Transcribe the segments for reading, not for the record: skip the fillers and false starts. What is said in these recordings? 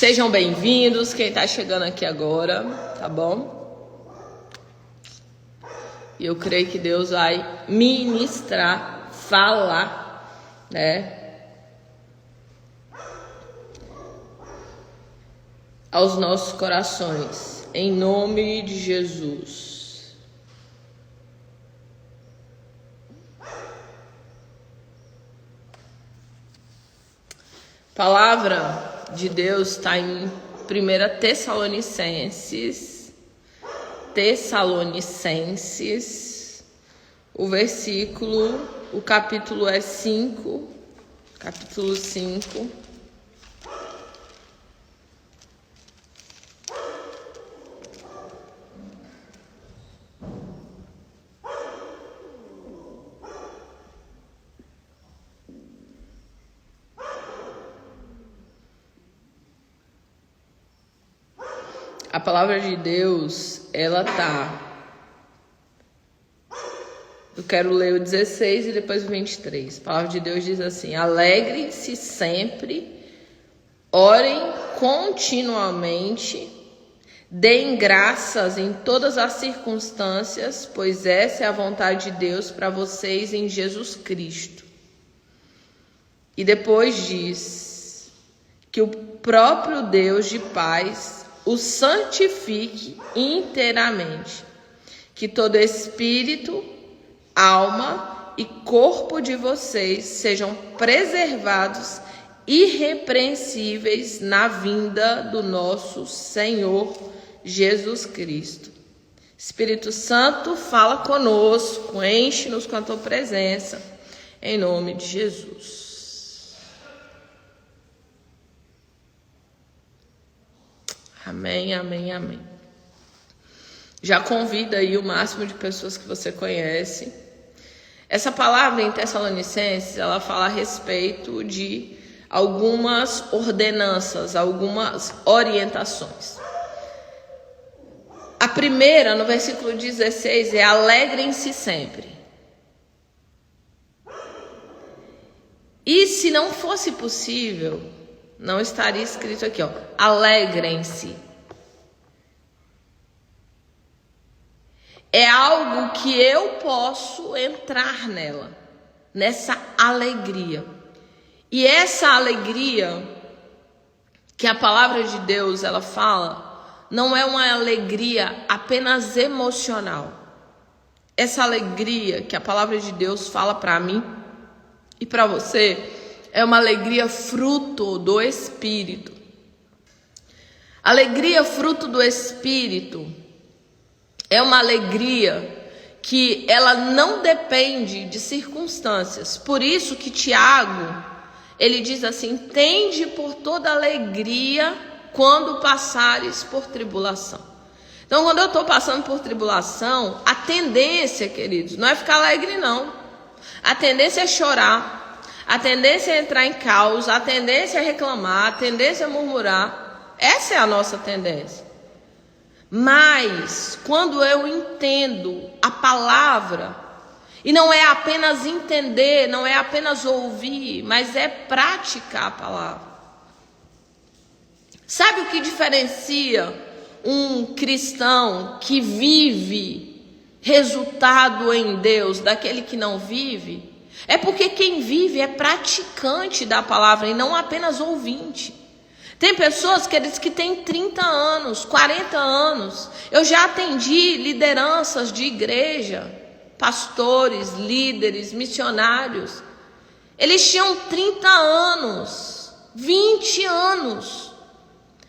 Sejam bem-vindos, quem está chegando aqui agora, tá bom? E eu creio que Deus vai ministrar, falar, né? Aos nossos corações, em nome de Jesus. Palavra de Deus está em 1 Tessalonicenses, o capítulo é 5, capítulo 5. A palavra de Deus, ela tá. Eu quero ler o 16 e depois o 23. A palavra de Deus diz assim: alegrem-se sempre, orem continuamente, deem graças em todas as circunstâncias, pois essa é a vontade de Deus para vocês em Jesus Cristo. E depois diz que o próprio Deus de paz o santifique inteiramente, que todo espírito, alma e corpo de vocês sejam preservados irrepreensíveis na vinda do nosso Senhor Jesus Cristo. Espírito Santo, fala conosco, enche-nos com a tua presença, em nome de Jesus. Amém, amém, amém. Já convida aí o máximo de pessoas que você conhece. Essa palavra em Tessalonicenses, ela fala a respeito de algumas ordenanças, algumas orientações. A primeira, no versículo 16, é alegrem-se sempre. E se não fosse possível, não estaria escrito aqui, alegrem-se. É algo que eu posso entrar nessa alegria. E essa alegria que a palavra de Deus ela fala, não é uma alegria apenas emocional. Essa alegria que a palavra de Deus fala para mim e para você é uma alegria fruto do Espírito. Alegria fruto do Espírito é uma alegria que ela não depende de circunstâncias. Por isso que Tiago, ele diz assim: tende por toda alegria quando passares por tribulação. Então, quando eu estou passando por tribulação, a tendência, queridos, não é ficar alegre, não. A tendência é chorar. A tendência é entrar em caos, a tendência é reclamar, a tendência é murmurar. Essa é a nossa tendência. Mas, quando eu entendo a palavra, e não é apenas entender, não é apenas ouvir, mas é praticar a palavra. Sabe o que diferencia um cristão que vive resultado em Deus daquele que não vive? É porque quem vive é praticante da palavra e não apenas ouvinte. Tem pessoas que têm 30 anos, 40 anos. Eu já atendi lideranças de igreja, pastores, líderes, missionários. Eles tinham 30 anos, 20 anos,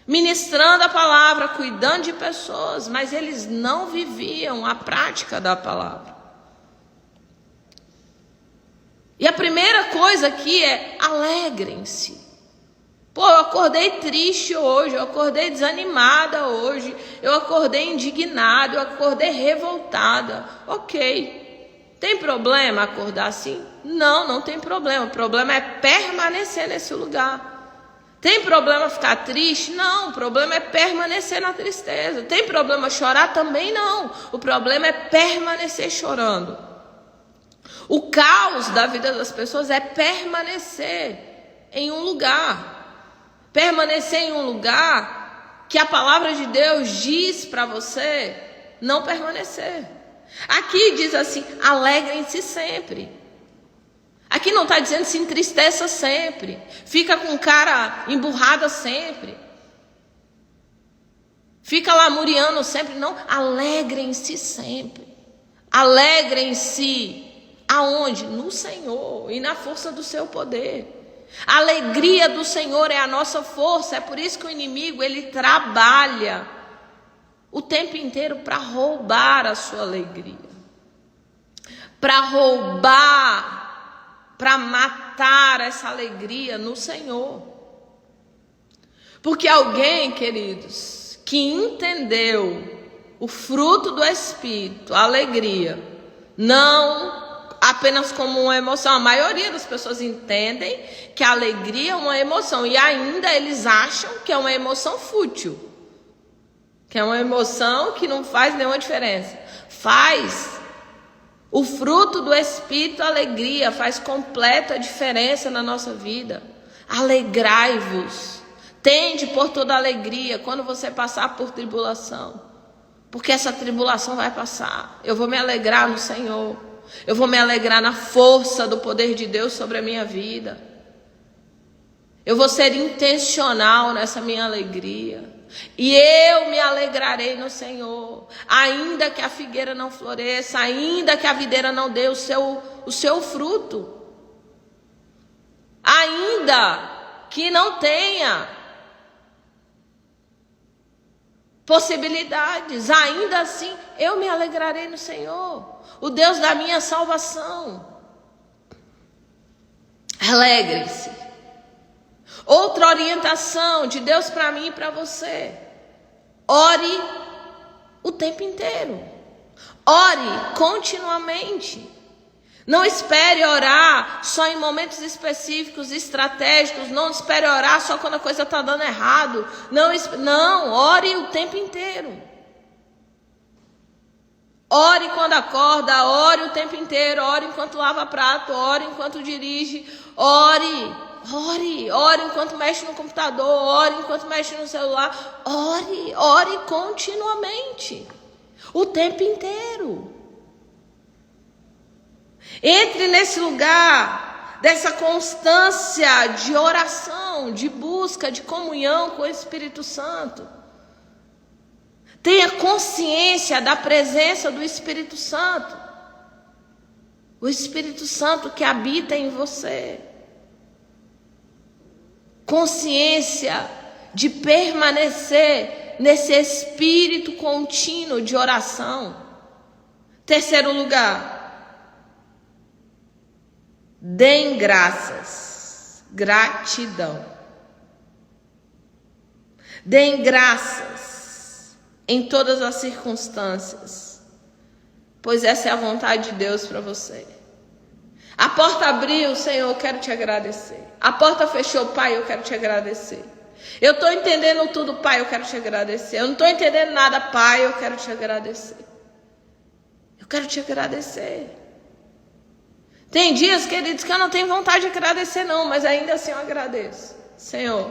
ministrando a palavra, cuidando de pessoas, mas eles não viviam a prática da palavra. E a primeira coisa aqui é alegrem-se. Pô, eu acordei triste hoje, eu acordei desanimada hoje, eu acordei indignada, eu acordei revoltada. Ok. Tem problema acordar assim? Não, não tem problema. O problema é permanecer nesse lugar. Tem problema ficar triste? Não, o problema é permanecer na tristeza. Tem problema chorar? Também não. O problema é permanecer chorando. O caos da vida das pessoas é permanecer em um lugar. permanecer em um lugar que a palavra de Deus diz para você não permanecer. Aqui diz assim: alegrem-se sempre. Aqui não está dizendo se entristeça sempre, fica com cara emburrada sempre, fica lamuriando sempre. Não, alegrem-se sempre. Alegrem-se aonde? No Senhor e na força do seu poder. A alegria do Senhor é a nossa força. É por isso que o inimigo, ele trabalha o tempo inteiro para roubar a sua alegria, para roubar, para matar essa alegria no Senhor. Porque alguém, queridos, que entendeu o fruto do Espírito, a alegria, não apenas como uma emoção. A maioria das pessoas entendem que a alegria é uma emoção e ainda eles acham que é uma emoção fútil, que é uma emoção que não faz nenhuma diferença. Faz. O fruto do Espírito, a alegria, faz completa diferença na nossa vida. Alegrai-vos. Tende por toda alegria quando você passar por tribulação, porque essa tribulação vai passar. Eu vou me alegrar no Senhor. Eu vou me alegrar na força do poder de Deus sobre a minha vida. Eu vou ser intencional nessa minha alegria. E eu me alegrarei no Senhor. Ainda que a figueira não floresça, ainda que a videira não dê o seu fruto, ainda que não tenha possibilidades, ainda assim eu me alegrarei no Senhor, o Deus da minha salvação. Alegre-se. Outra orientação de Deus para mim e para você: ore o tempo inteiro, ore continuamente. Não espere orar só em momentos específicos, estratégicos. Não espere orar só quando a coisa está dando errado. Não, ore o tempo inteiro. Ore quando acorda, ore o tempo inteiro. Ore enquanto lava prato, ore enquanto dirige. Ore enquanto mexe no computador, ore enquanto mexe no celular. Ore continuamente, o tempo inteiro. Entre nesse lugar dessa constância de oração, de busca, de comunhão com o Espírito Santo. Tenha consciência da presença do Espírito Santo. O Espírito Santo que habita em você. Consciência de permanecer nesse espírito contínuo de oração. Terceiro lugar: deem graças, gratidão. Deem graças em todas as circunstâncias, pois essa é a vontade de Deus para você. A porta abriu, Senhor, eu quero te agradecer. A porta fechou, Pai, eu quero te agradecer. Eu estou entendendo tudo, Pai, eu quero te agradecer. Eu não estou entendendo nada, Pai, eu quero te agradecer. Eu quero te agradecer. Tem dias, queridos, que eu não tenho vontade de agradecer não, mas ainda assim eu agradeço. Senhor,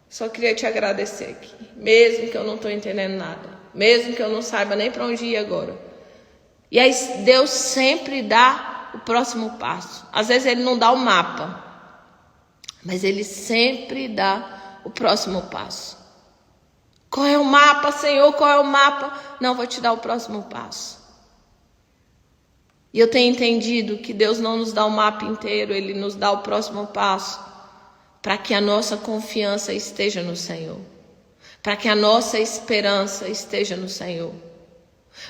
só queria te agradecer aqui, mesmo que eu não estou entendendo nada, mesmo que eu não saiba nem para onde ir agora. E aí Deus sempre dá o próximo passo. Às vezes Ele não dá o mapa, mas Ele sempre dá o próximo passo. Qual é o mapa, Senhor? Qual é o mapa? Não, vou te dar o próximo passo. E eu tenho entendido que Deus não nos dá o mapa inteiro, Ele nos dá o próximo passo, para que a nossa confiança esteja no Senhor, para que a nossa esperança esteja no Senhor,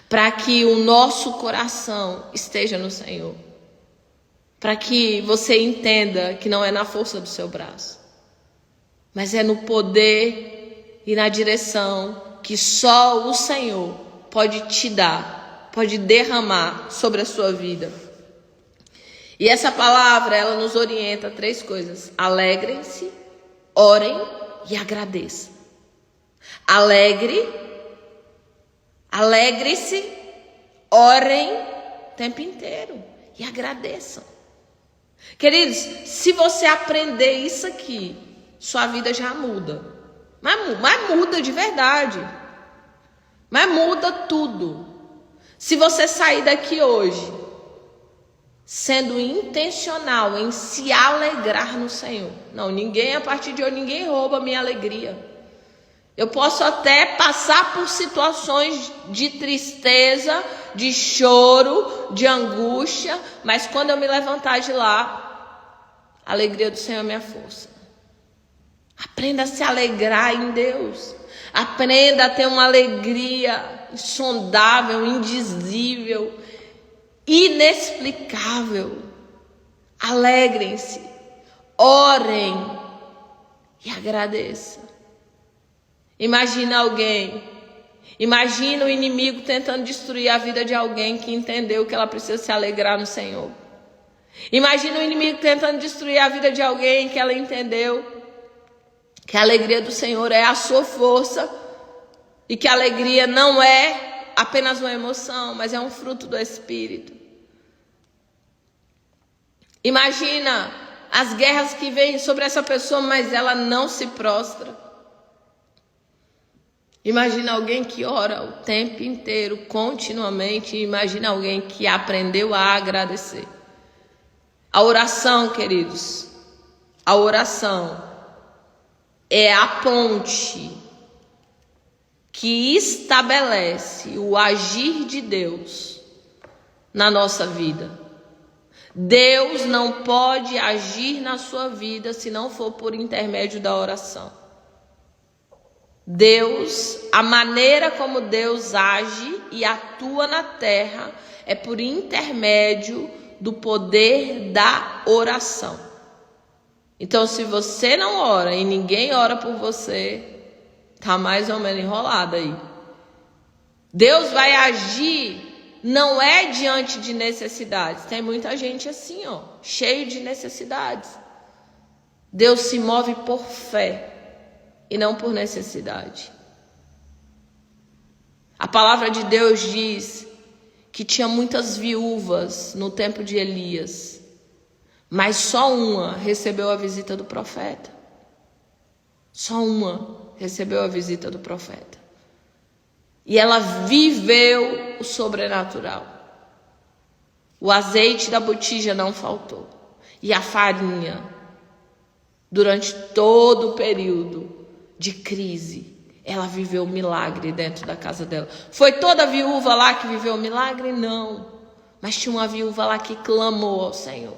para que o nosso coração esteja no Senhor, para que você entenda que não é na força do seu braço, mas é no poder e na direção que só o Senhor pode te dar, pode derramar sobre a sua vida. E essa palavra, ela nos orienta a 3 coisas: alegrem-se, orem e agradeçam. Alegre-se, orem o tempo inteiro e agradeçam. Queridos, se você aprender isso aqui, sua vida já muda. Mas muda de verdade. Mas muda tudo. Se você sair daqui hoje sendo intencional em se alegrar no Senhor. Não, a partir de hoje, ninguém rouba a minha alegria. Eu posso até passar por situações de tristeza, de choro, de angústia, mas quando eu me levantar de lá, a alegria do Senhor é minha força. Aprenda a se alegrar em Deus. Aprenda a ter uma alegria insondável, indizível, inexplicável. Alegrem-se, orem e agradeçam. Imagina o inimigo tentando destruir a vida de alguém que entendeu que ela precisa se alegrar no Senhor. Imagina o inimigo tentando destruir a vida de alguém que ela entendeu que a alegria do Senhor é a sua força e que a alegria não é apenas uma emoção, mas é um fruto do Espírito. Imagina as guerras que vêm sobre essa pessoa, mas ela não se prostra. Imagina alguém que ora o tempo inteiro, continuamente. Imagina alguém que aprendeu a agradecer. A oração, queridos, a oração é a ponte que estabelece o agir de Deus na nossa vida. Deus não pode agir na sua vida se não for por intermédio da oração. Deus, a maneira como Deus age e atua na terra é por intermédio do poder da oração. Então, se você não ora e ninguém ora por você, tá mais ou menos enrolado aí. Deus vai agir, não é diante de necessidades. Tem muita gente assim, cheio de necessidades. Deus se move por fé e não por necessidade. A palavra de Deus diz que tinha muitas viúvas no tempo de Elias, mas só uma recebeu a visita do profeta. Só uma recebeu a visita do profeta. E ela viveu o sobrenatural. O azeite da botija não faltou. E a farinha, durante todo o período de crise, ela viveu o milagre dentro da casa dela. Foi toda viúva lá que viveu o milagre? Não. Mas tinha uma viúva lá que clamou ao Senhor.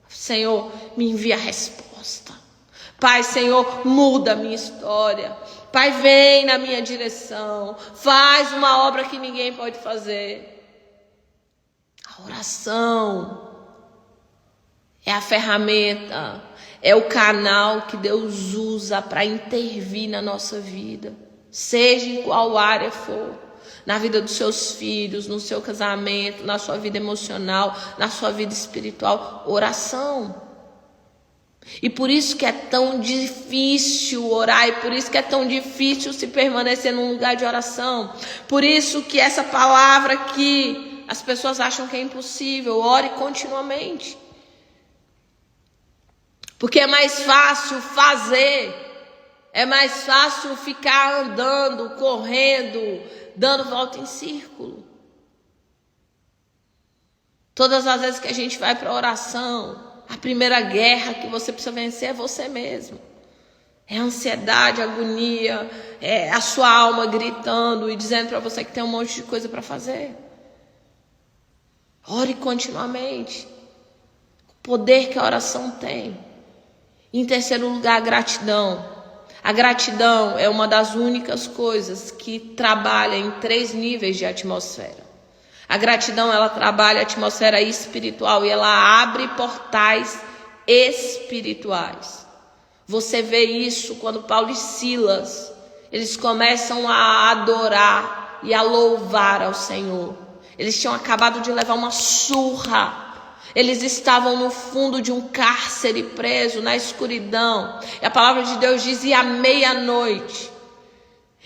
Senhor, me envia a resposta. Pai, Senhor, muda a minha história. Pai, vem na minha direção. Faz uma obra que ninguém pode fazer. A oração é a ferramenta, é o canal que Deus usa para intervir na nossa vida, seja em qual área for, na vida dos seus filhos, no seu casamento, na sua vida emocional, na sua vida espiritual. Oração. E por isso que é tão difícil orar, e por isso que é tão difícil se permanecer num lugar de oração. Por isso que essa palavra aqui, as pessoas acham que é impossível. Ore continuamente. Porque é mais fácil fazer, é mais fácil ficar andando, correndo, dando volta em círculo. Todas as vezes que a gente vai para a oração, a primeira guerra que você precisa vencer é você mesmo. É a ansiedade, a agonia, é a sua alma gritando e dizendo para você que tem um monte de coisa para fazer. Ore continuamente. O poder que a oração tem. Em terceiro lugar, a gratidão. A gratidão é uma das únicas coisas que trabalha em 3 níveis de atmosfera. A gratidão, ela trabalha a atmosfera espiritual e ela abre portais espirituais. Você vê isso quando Paulo e Silas, eles começam a adorar e a louvar ao Senhor. Eles tinham acabado de levar uma surra. Eles estavam no fundo de um cárcere, preso na escuridão. E a palavra de Deus diz: e à meia-noite,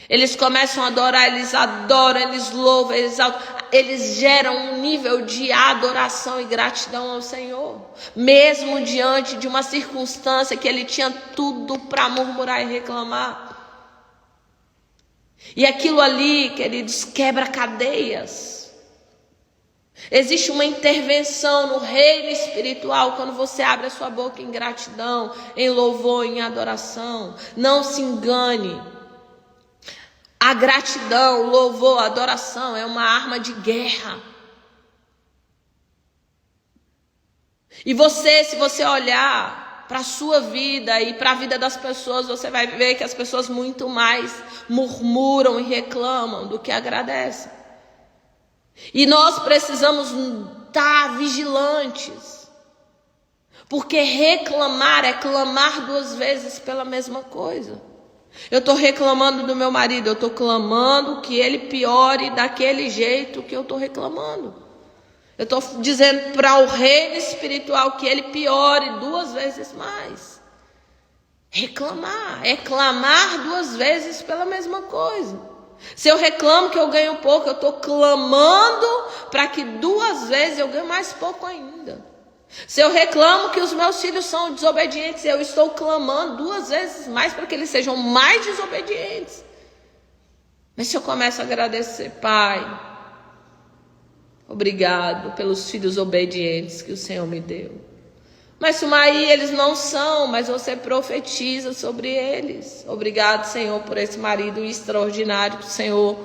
Eles começam a adorar, eles adoram, eles louvam, eles exaltam. Eles geram um nível de adoração e gratidão ao Senhor. Mesmo diante de uma circunstância que ele tinha tudo para murmurar e reclamar. E aquilo ali, queridos, quebra cadeias. Existe uma intervenção no reino espiritual quando você abre a sua boca em gratidão, em louvor, em adoração. Não se engane. A gratidão, o louvor, a adoração é uma arma de guerra. E você, se você olhar para a sua vida e para a vida das pessoas, você vai ver que as pessoas muito mais murmuram e reclamam do que agradecem. E nós precisamos estar vigilantes. Porque reclamar é clamar 2 vezes pela mesma coisa. Eu estou reclamando do meu marido, eu estou clamando que ele piore daquele jeito que eu estou reclamando. Eu estou dizendo para o reino espiritual que ele piore 2 vezes mais. Reclamar é clamar 2 vezes pela mesma coisa. Se eu reclamo que eu ganho pouco, eu estou clamando para que 2 vezes eu ganhe mais pouco ainda. Se eu reclamo que os meus filhos são desobedientes, eu estou clamando 2 vezes mais para que eles sejam mais desobedientes. Mas se eu começo a agradecer, Pai, obrigado pelos filhos obedientes que o Senhor me deu. Mas Sumaí, eles não são, mas você profetiza sobre eles. Obrigado, Senhor, por esse marido extraordinário que o Senhor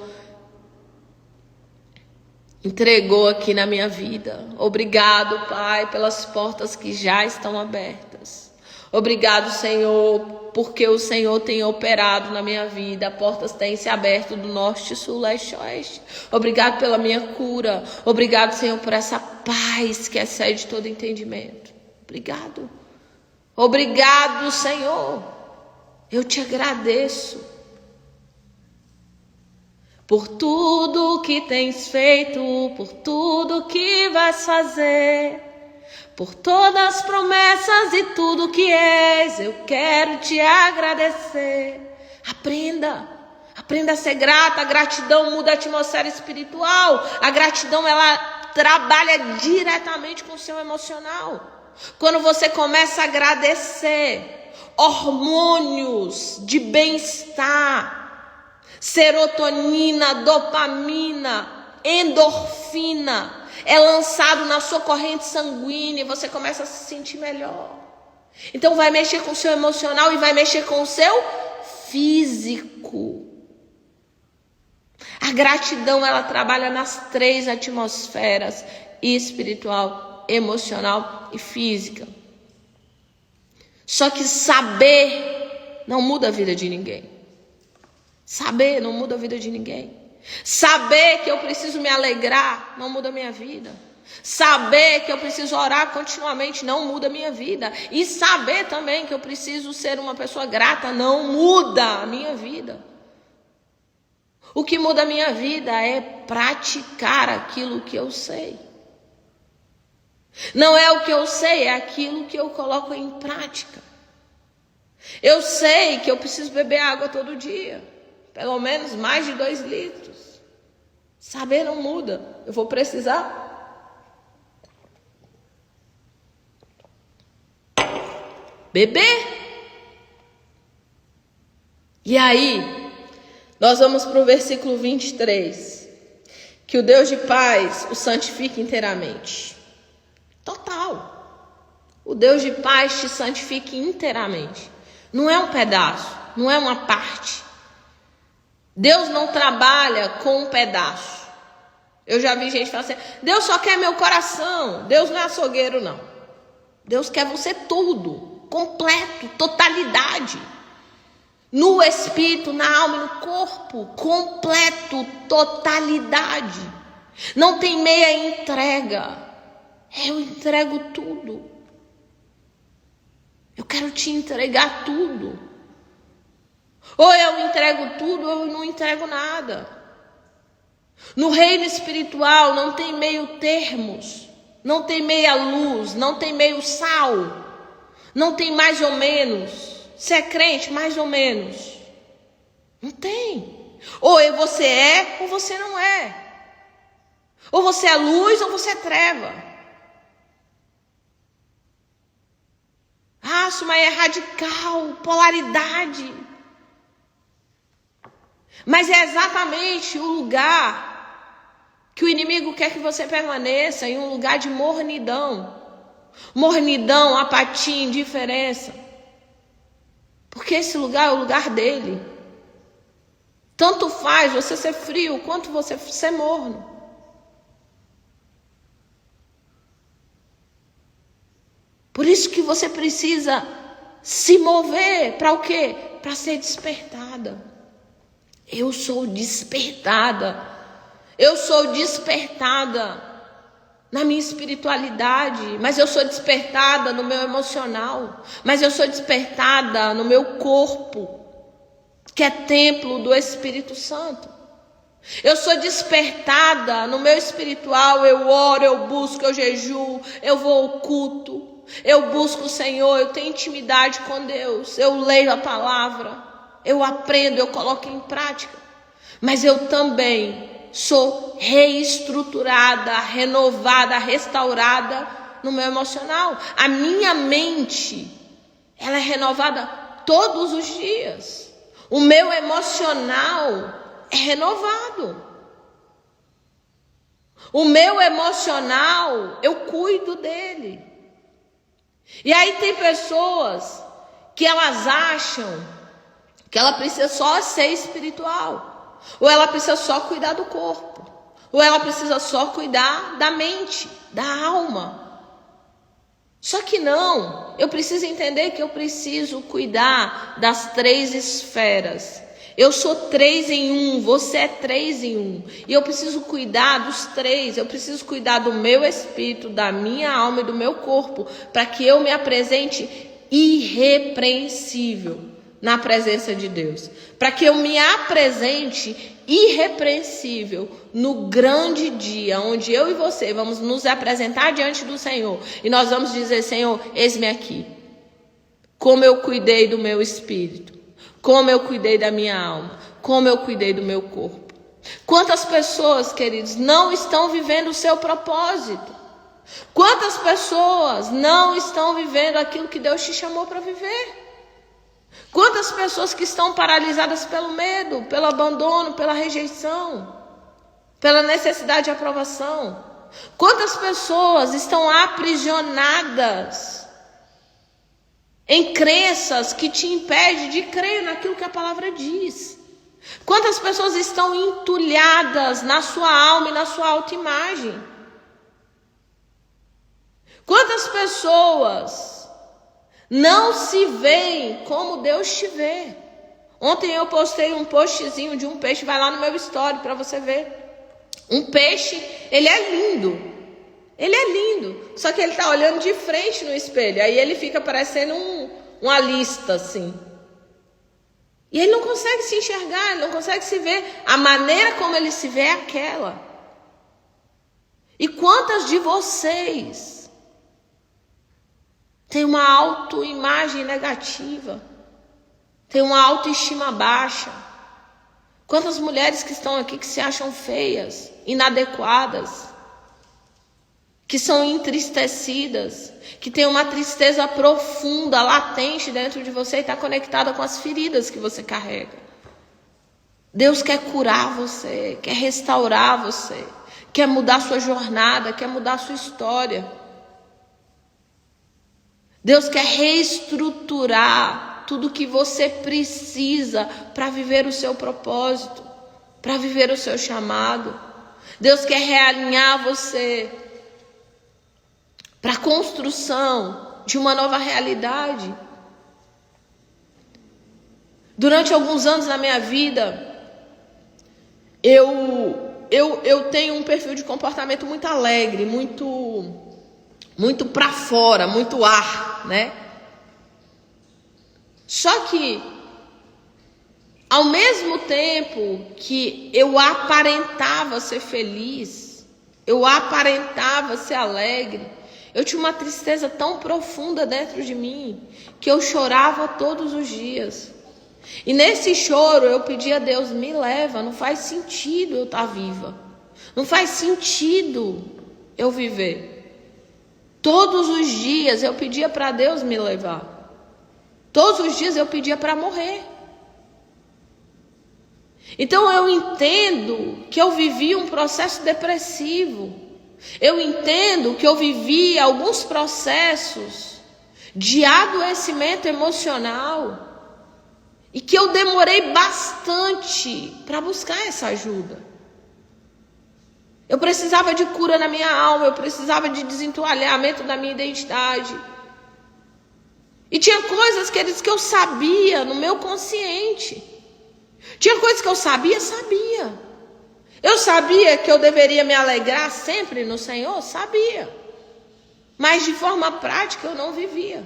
entregou aqui na minha vida. Obrigado, Pai, pelas portas que já estão abertas. Obrigado, Senhor, porque o Senhor tem operado na minha vida. Portas têm se aberto do norte, sul, leste, oeste. Obrigado pela minha cura. Obrigado, Senhor, por essa paz que excede todo entendimento. Obrigado. Obrigado, Senhor. Eu te agradeço por tudo que tens feito, por tudo que vais fazer, por todas as promessas e tudo que és. Eu quero te agradecer. Aprenda a ser grata. A gratidão muda a atmosfera espiritual. A gratidão, ela trabalha diretamente com o seu emocional. Quando você começa a agradecer, hormônios de bem-estar, serotonina, dopamina, endorfina, é lançado na sua corrente sanguínea e você começa a se sentir melhor. Então vai mexer com o seu emocional e vai mexer com o seu físico. A gratidão, ela trabalha nas 3 atmosferas: espiritual, emocional e física. Só que saber não muda a vida de ninguém. Saber não muda a vida de ninguém. Saber que eu preciso me alegrar não muda a minha vida. Saber que eu preciso orar continuamente não muda a minha vida. E saber também que eu preciso ser uma pessoa grata não muda a minha vida. O que muda a minha vida é praticar aquilo que eu sei. Não é o que eu sei, é aquilo que eu coloco em prática. Eu sei que eu preciso beber água todo dia, pelo menos mais de 2 litros. Saber não muda, eu vou precisar beber. E aí, nós vamos para o versículo 23, que o Deus de paz o santifique inteiramente. Total. O Deus de paz te santifique inteiramente. Não é um pedaço, não é uma parte. Deus não trabalha com um pedaço. Eu já vi gente falar assim: Deus só quer meu coração. Deus não é açougueiro, não. Deus quer você tudo, completo, totalidade. No espírito, na alma e no corpo, completo, totalidade. Não tem meia entrega. Eu entrego tudo. Eu quero te entregar tudo. Ou eu entrego tudo, ou eu não entrego nada. No reino espiritual não tem meio termos. Não tem meia luz, não tem meio sal. Não tem mais ou menos. Se é crente, mais ou menos. Não tem. Ou você é ou você não é. Ou você é luz ou você é treva. Mas é radical, polaridade. Mas é exatamente o lugar que o inimigo quer que você permaneça, em um lugar de mornidão. Mornidão, apatia, indiferença. Porque esse lugar é o lugar dele. Tanto faz você ser frio quanto você ser morno. Por isso que você precisa se mover para o quê? Para ser despertada. Eu sou despertada. Eu sou despertada na minha espiritualidade, mas eu sou despertada no meu emocional, mas eu sou despertada no meu corpo, que é templo do Espírito Santo. Eu sou despertada no meu espiritual, eu oro, eu busco, eu jejuo, eu vou ao culto, eu busco o Senhor, eu tenho intimidade com Deus, eu leio a palavra, eu aprendo, eu coloco em prática. Mas eu também sou reestruturada, renovada, restaurada no meu emocional. A minha mente, ela é renovada todos os dias. O meu emocional é renovado. O meu emocional, eu cuido dele. E aí tem pessoas que elas acham que ela precisa só ser espiritual, ou ela precisa só cuidar do corpo, ou ela precisa só cuidar da mente, da alma. Só que não, eu preciso entender que eu preciso cuidar das 3 esferas. Eu sou 3 em 1, você é 3 em 1. E eu preciso cuidar dos 3, eu preciso cuidar do meu espírito, da minha alma e do meu corpo, para que eu me apresente irrepreensível na presença de Deus. Para que eu me apresente irrepreensível no grande dia, onde eu e você vamos nos apresentar diante do Senhor. E nós vamos dizer: Senhor, eis-me aqui. Como eu cuidei do meu espírito, como eu cuidei da minha alma, como eu cuidei do meu corpo. Quantas pessoas, queridos, não estão vivendo o seu propósito? Quantas pessoas não estão vivendo aquilo que Deus te chamou para viver? Quantas pessoas que estão paralisadas pelo medo, pelo abandono, pela rejeição, pela necessidade de aprovação? Quantas pessoas estão aprisionadas em crenças que te impedem de crer naquilo que a palavra diz? Quantas pessoas estão entulhadas na sua alma e na sua autoimagem? Quantas pessoas não se veem como Deus te vê? Ontem eu postei um postzinho de um peixe, vai lá no meu story para você ver. Um peixe, ele é lindo. Ele é lindo, só que ele está olhando de frente no espelho. Aí ele fica parecendo uma lista assim. E ele não consegue se enxergar, ele não consegue se ver. A maneira como ele se vê é aquela. E quantas de vocês têm uma autoimagem negativa? Tem uma autoestima baixa? Quantas mulheres que estão aqui que se acham feias, inadequadas, que são entristecidas, que tem uma tristeza profunda, latente dentro de você e está conectada com as feridas que você carrega. Deus quer curar você, quer restaurar você, quer mudar sua jornada, quer mudar sua história. Deus quer reestruturar tudo que você precisa para viver o seu propósito, para viver o seu chamado. Deus quer realinhar você para a construção de uma nova realidade. Durante alguns anos na minha vida, eu tenho um perfil de comportamento muito alegre, muito para fora, muito ar, né? Só que, ao mesmo tempo que eu aparentava ser feliz, eu aparentava ser alegre, eu tinha uma tristeza tão profunda dentro de mim que eu chorava todos os dias. E nesse choro eu pedi a Deus, me leva, não faz sentido eu estar viva. Não faz sentido eu viver. Todos os dias eu pedia para Deus me levar. Todos os dias eu pedia para morrer. Então eu entendo que eu vivi um processo depressivo. Eu entendo que eu vivi alguns processos de adoecimento emocional. E que eu demorei bastante para buscar essa ajuda. Eu precisava de cura na minha alma, eu precisava de desentoalhamento da minha identidade. E tinha coisas, queridos, que eu sabia no meu consciente. Tinha coisas que eu sabia. Eu sabia que eu deveria me alegrar sempre no Senhor, sabia. Mas de forma prática eu não vivia.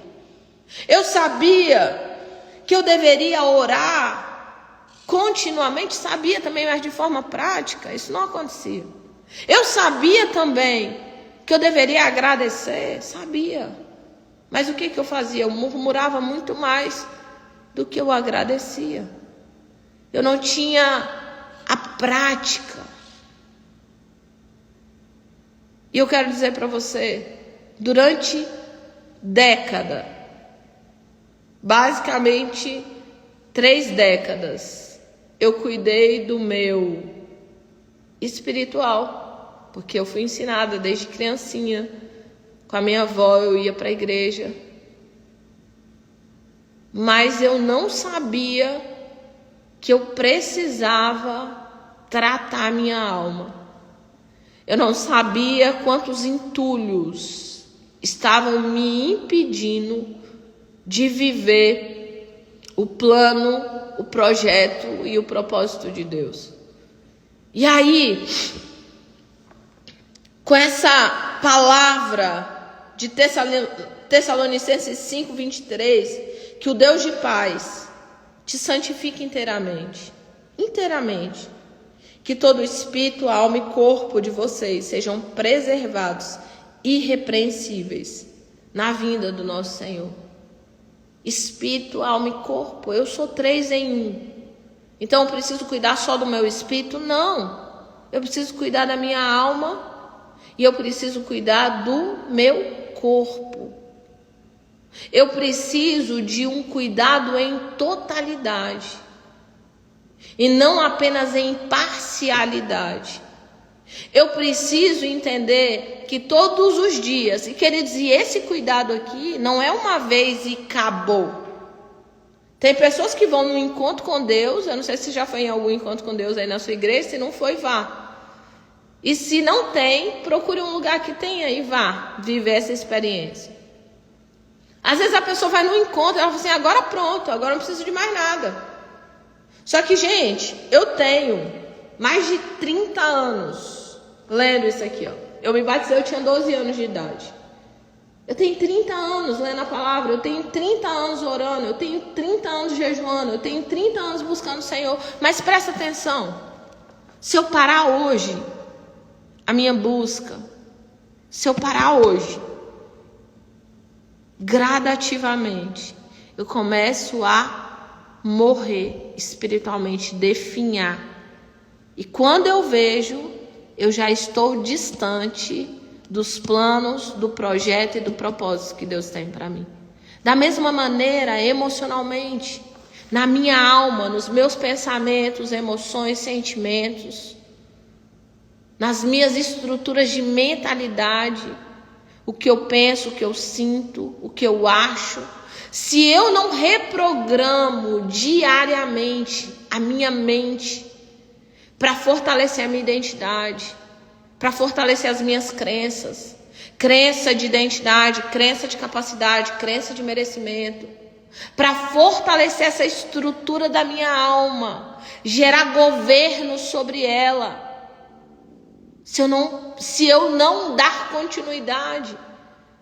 Eu sabia que eu deveria orar continuamente, sabia também, mas de forma prática isso não acontecia. Eu sabia também que eu deveria agradecer, sabia. Mas o que eu fazia? Eu murmurava muito mais do que eu agradecia. Eu não tinha a prática. E eu quero dizer para você, durante décadas, basicamente 3 décadas, eu cuidei do meu espiritual, porque eu fui ensinada desde criancinha, com a minha avó eu ia para a igreja, mas eu não sabia que eu precisava tratar a minha alma. Eu não sabia quantos entulhos estavam me impedindo de viver o plano, o projeto e o propósito de Deus. E aí, com essa palavra de Tessalonicenses 5:23, que o Deus de paz te santifique inteiramente, que todo espírito, alma e corpo de vocês sejam preservados, irrepreensíveis, na vinda do nosso Senhor. Espírito, alma e corpo. Eu sou 3 em 1. Então eu preciso cuidar só do meu espírito? Não. Eu preciso cuidar da minha alma e eu preciso cuidar do meu corpo. Eu preciso de um cuidado em totalidade e não apenas em parcialidade. Eu preciso entender que todos os dias, e queridos, e esse cuidado aqui não é uma vez e acabou. Tem pessoas que vão no encontro com Deus, eu não sei se já foi em algum encontro com Deus aí na sua igreja, se não foi, vá. E se não tem, procure um lugar que tenha e vá viver essa experiência. Às vezes a pessoa vai no encontro e ela fala assim, agora pronto, agora não preciso de mais nada. Só que, gente, eu tenho mais de 30 anos lendo isso aqui, ó. Eu me batizei, eu tinha 12 anos de idade. Eu tenho 30 anos lendo a palavra, eu tenho 30 anos orando, eu tenho 30 anos jejuando, eu tenho 30 anos buscando o Senhor. Mas presta atenção, se eu parar hoje a minha busca, se eu parar hoje, gradativamente, eu começo a morrer espiritualmente, definhar. E quando eu vejo, eu já estou distante dos planos, do projeto e do propósito que Deus tem para mim. Da mesma maneira, emocionalmente, na minha alma, nos meus pensamentos, emoções, sentimentos, nas minhas estruturas de mentalidade, o que eu penso, o que eu sinto, o que eu acho. Se eu não reprogramo diariamente a minha mente para fortalecer a minha identidade, para fortalecer as minhas crenças, crença de identidade, crença de capacidade, crença de merecimento, para fortalecer essa estrutura da minha alma, gerar governo sobre ela. Se eu não dar continuidade,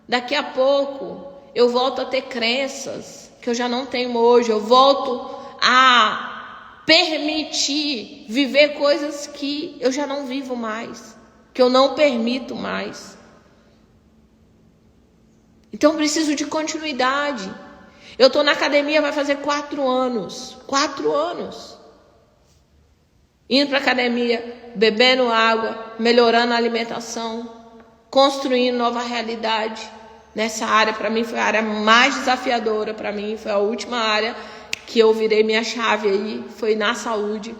daqui a pouco eu volto a ter crenças que eu já não tenho hoje, eu volto a permitir viver coisas que eu já não vivo mais, que eu não permito mais. Então eu preciso de continuidade. Eu estou na academia, vai fazer 4 anos. 4 anos. Indo para a academia, bebendo água, melhorando a alimentação, construindo nova realidade. Nessa área, para mim, foi a área mais desafiadora. Para mim, foi a última área que eu virei minha chave aí. Foi na saúde.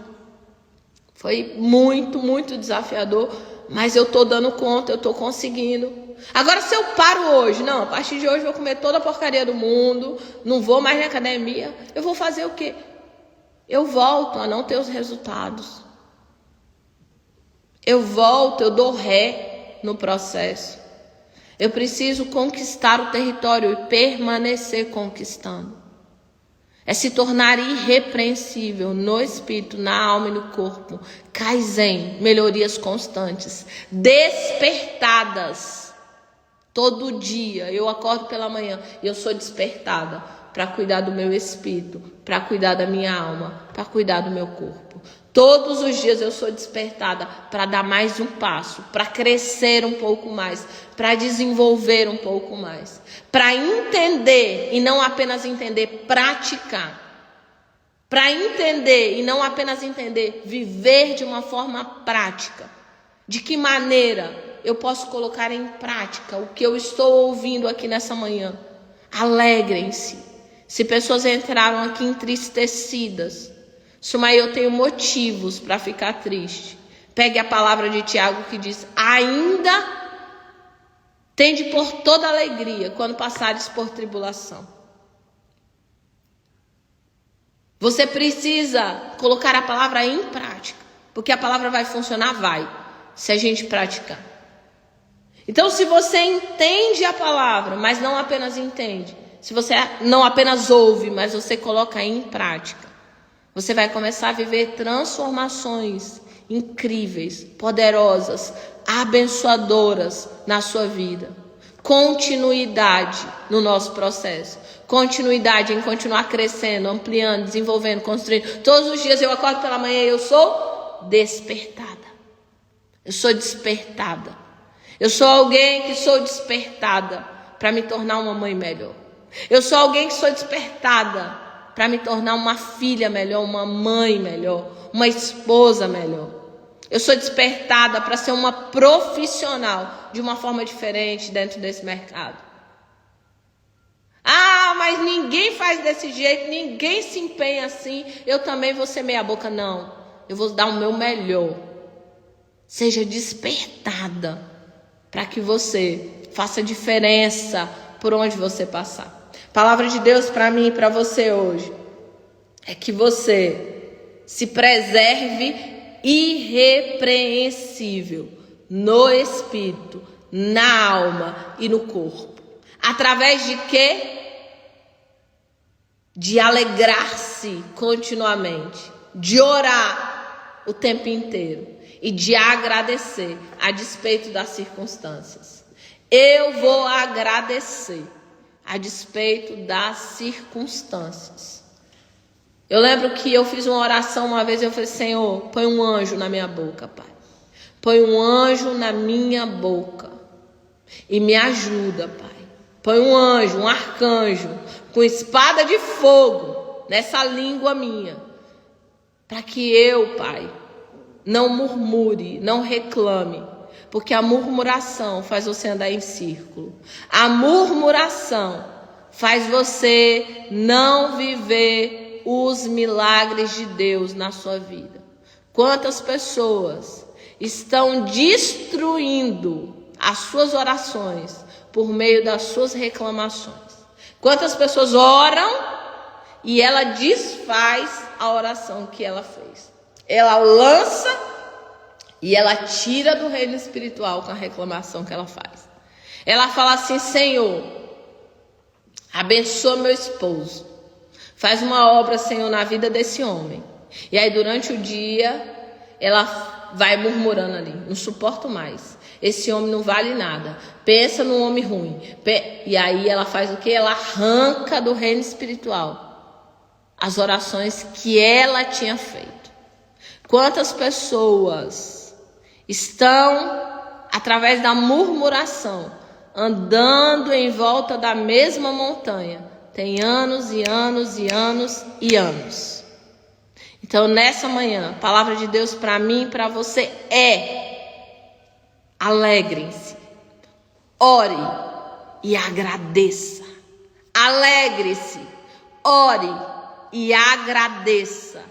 Foi muito, muito desafiador. Mas eu estou dando conta, eu estou conseguindo. Agora, se eu paro hoje, não, a partir de hoje eu vou comer toda a porcaria do mundo, não vou mais na academia, eu vou fazer o quê? Eu volto a não ter os resultados. Eu volto, eu dou ré no processo. Eu preciso conquistar o território e permanecer conquistando. É se tornar irrepreensível no espírito, na alma e no corpo. Kaizen, melhorias constantes, despertadas. Todo dia eu acordo pela manhã e eu sou despertada para cuidar do meu espírito, para cuidar da minha alma, para cuidar do meu corpo. Todos os dias eu sou despertada para dar mais um passo, para crescer um pouco mais, para desenvolver um pouco mais, para entender e não apenas entender, praticar. Para entender e não apenas entender, viver de uma forma prática. De que maneira eu posso colocar em prática o que eu estou ouvindo aqui nessa manhã? Alegrem-se. Se pessoas entraram aqui entristecidas, Sumai, eu tenho motivos para ficar triste. Pegue a palavra de Tiago que diz: ainda tende por toda alegria quando passares por tribulação. Você precisa colocar a palavra em prática, porque a palavra vai funcionar, vai, se a gente praticar. Então, se você entende a palavra, mas não apenas entende, se você não apenas ouve, mas você coloca em prática, você vai começar a viver transformações incríveis, poderosas, abençoadoras na sua vida. Continuidade no nosso processo. Continuidade em continuar crescendo, ampliando, desenvolvendo, construindo. Todos os dias eu acordo pela manhã e eu sou despertada. Eu sou despertada. Eu sou alguém que sou despertada para me tornar uma mãe melhor. Eu sou alguém que sou despertada para me tornar uma filha melhor, uma mãe melhor, uma esposa melhor. Eu sou despertada para ser uma profissional de uma forma diferente dentro desse mercado. Ah, mas ninguém faz desse jeito, ninguém se empenha assim, eu também vou ser meia boca. Não, eu vou dar o meu melhor. Seja despertada para que você faça diferença por onde você passar. Palavra de Deus para mim e para você hoje é que você se preserve irrepreensível no espírito, na alma e no corpo. Através de quê? De alegrar-se continuamente, de orar o tempo inteiro e de agradecer a despeito das circunstâncias. Eu vou agradecer a despeito das circunstâncias. Eu lembro que eu fiz uma oração uma vez, eu falei: Senhor, põe um anjo na minha boca, Pai. Põe um anjo na minha boca e me ajuda, Pai. Põe um anjo, um arcanjo, com espada de fogo nessa língua minha, para que eu, Pai, não murmure, não reclame, porque a murmuração faz você andar em círculo. A murmuração faz você não viver os milagres de Deus na sua vida. Quantas pessoas estão destruindo as suas orações por meio das suas reclamações? Quantas pessoas oram e ela desfaz a oração que ela fez? Ela lança e ela tira do reino espiritual com a reclamação que ela faz. Ela fala assim: Senhor, abençoa meu esposo. Faz uma obra, Senhor, na vida desse homem. E aí durante o dia ela vai murmurando ali: não suporto mais. Esse homem não vale nada. Pensa num homem ruim. E aí ela faz o quê? Ela arranca do reino espiritual as orações que ela tinha feito. Quantas pessoas estão, através da murmuração, andando em volta da mesma montanha, tem anos e anos e anos e anos. Então, nessa manhã, a palavra de Deus para mim e para você é: alegrem-se, ore e agradeça. Alegre-se, ore e agradeça.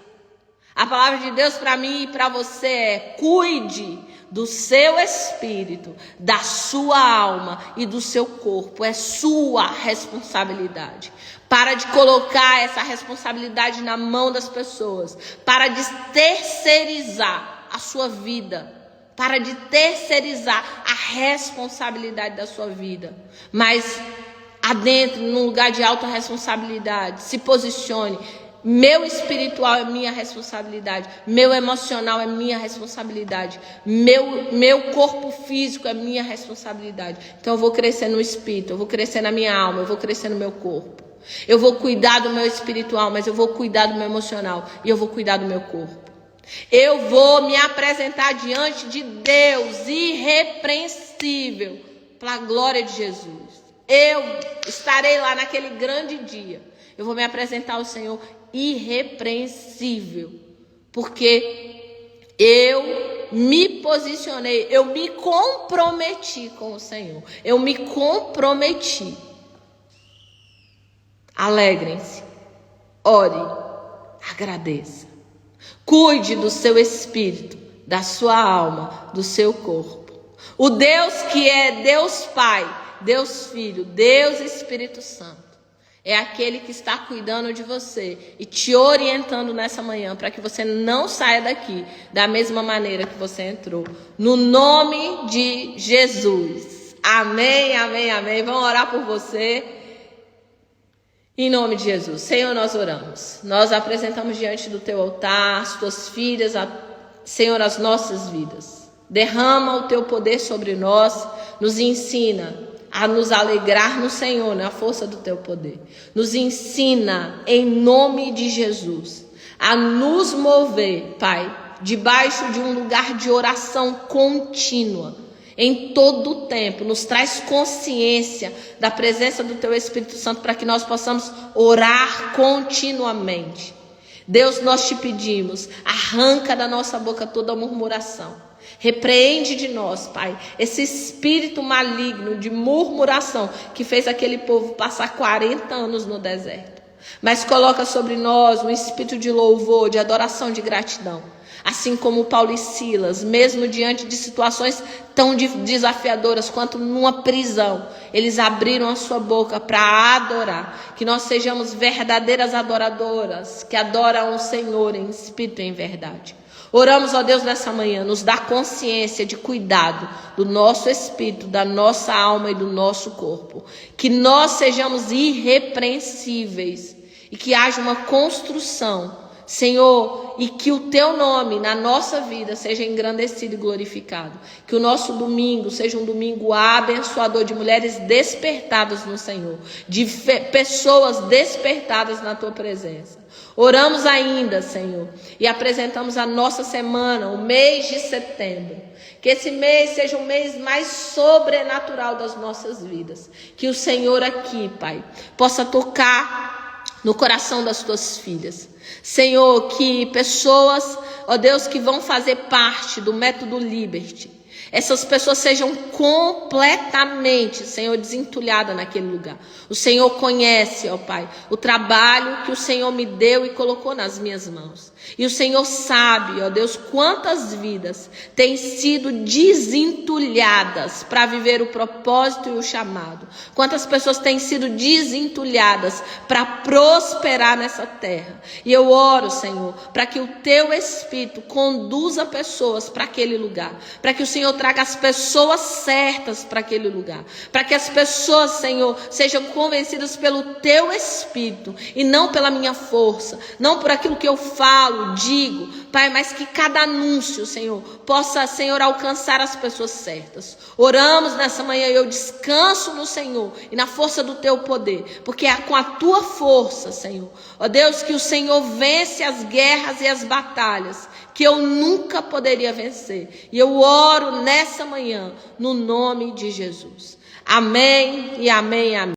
A palavra de Deus para mim e para você é: cuide do seu espírito, da sua alma e do seu corpo. É sua responsabilidade. Para de colocar essa responsabilidade na mão das pessoas. Para de terceirizar a sua vida. Para de terceirizar a responsabilidade da sua vida. Mas adentre num lugar de alta responsabilidade. Se posicione. Meu espiritual é minha responsabilidade. Meu emocional é minha responsabilidade. Meu corpo físico é minha responsabilidade. Então eu vou crescer no espírito, eu vou crescer na minha alma, eu vou crescer no meu corpo. Eu vou cuidar do meu espiritual, mas eu vou cuidar do meu emocional e eu vou cuidar do meu corpo. Eu vou me apresentar diante de Deus irrepreensível, para a glória de Jesus. Eu estarei lá naquele grande dia. Eu vou me apresentar ao Senhor irrepreensível, porque eu me posicionei, eu me comprometi com o Senhor. Eu me comprometi. Alegrem-se, ore, agradeça. Cuide do seu espírito, da sua alma, do seu corpo. O Deus que é Deus Pai, Deus Filho, Deus Espírito Santo, é aquele que está cuidando de você e te orientando nessa manhã para que você não saia daqui da mesma maneira que você entrou. No nome de Jesus. Amém, amém, amém. Vamos orar por você. Em nome de Jesus. Senhor, nós oramos. Nós apresentamos diante do teu altar as tuas filhas, Senhor, as nossas vidas. Derrama o teu poder sobre nós. Nos ensina a nos alegrar no Senhor, na força do teu poder. Nos ensina, em nome de Jesus, a nos mover, Pai, debaixo de um lugar de oração contínua, em todo o tempo. Nos traz consciência da presença do teu Espírito Santo para que nós possamos orar continuamente. Deus, nós te pedimos, arranca da nossa boca toda murmuração. Repreende de nós, Pai, esse espírito maligno de murmuração que fez aquele povo passar 40 anos no deserto. Mas coloca sobre nós um espírito de louvor, de adoração, de gratidão. Assim como Paulo e Silas, mesmo diante de situações tão desafiadoras quanto numa prisão, eles abriram a sua boca para adorar. Que nós sejamos verdadeiras adoradoras, que adoram o Senhor em espírito e em verdade. Oramos, ó Deus, nessa manhã, nos dá consciência de cuidado do nosso espírito, da nossa alma e do nosso corpo. Que nós sejamos irrepreensíveis e que haja uma construção, Senhor, e que o teu nome na nossa vida seja engrandecido e glorificado. Que o nosso domingo seja um domingo abençoador de mulheres despertadas no Senhor, de pessoas despertadas na tua presença. Oramos ainda, Senhor, e apresentamos a nossa semana, o mês de setembro. Que esse mês seja um mês mais sobrenatural das nossas vidas. Que o Senhor aqui, Pai, possa tocar no coração das tuas filhas. Senhor, que pessoas, ó Deus, que vão fazer parte do método Liberty, essas pessoas sejam completamente, Senhor, desentulhadas naquele lugar. O Senhor conhece, ó Pai, o trabalho que o Senhor me deu e colocou nas minhas mãos. E o Senhor sabe, ó Deus, quantas vidas têm sido desentulhadas para viver o propósito e o chamado. Quantas pessoas têm sido desentulhadas para prosperar nessa terra. E eu oro, Senhor, para que o teu Espírito conduza pessoas para aquele lugar. Para que o Senhor traga as pessoas certas para aquele lugar. Para que as pessoas, Senhor, sejam convencidas pelo teu Espírito e não pela minha força, não por aquilo que eu falo, digo, Pai, mas que cada anúncio, Senhor, possa, Senhor, alcançar as pessoas certas. Oramos nessa manhã e eu descanso no Senhor e na força do teu poder, porque é com a tua força, Senhor, ó Deus, que o Senhor vence as guerras e as batalhas que eu nunca poderia vencer. E eu oro nessa manhã no nome de Jesus. Amém e amém, amém.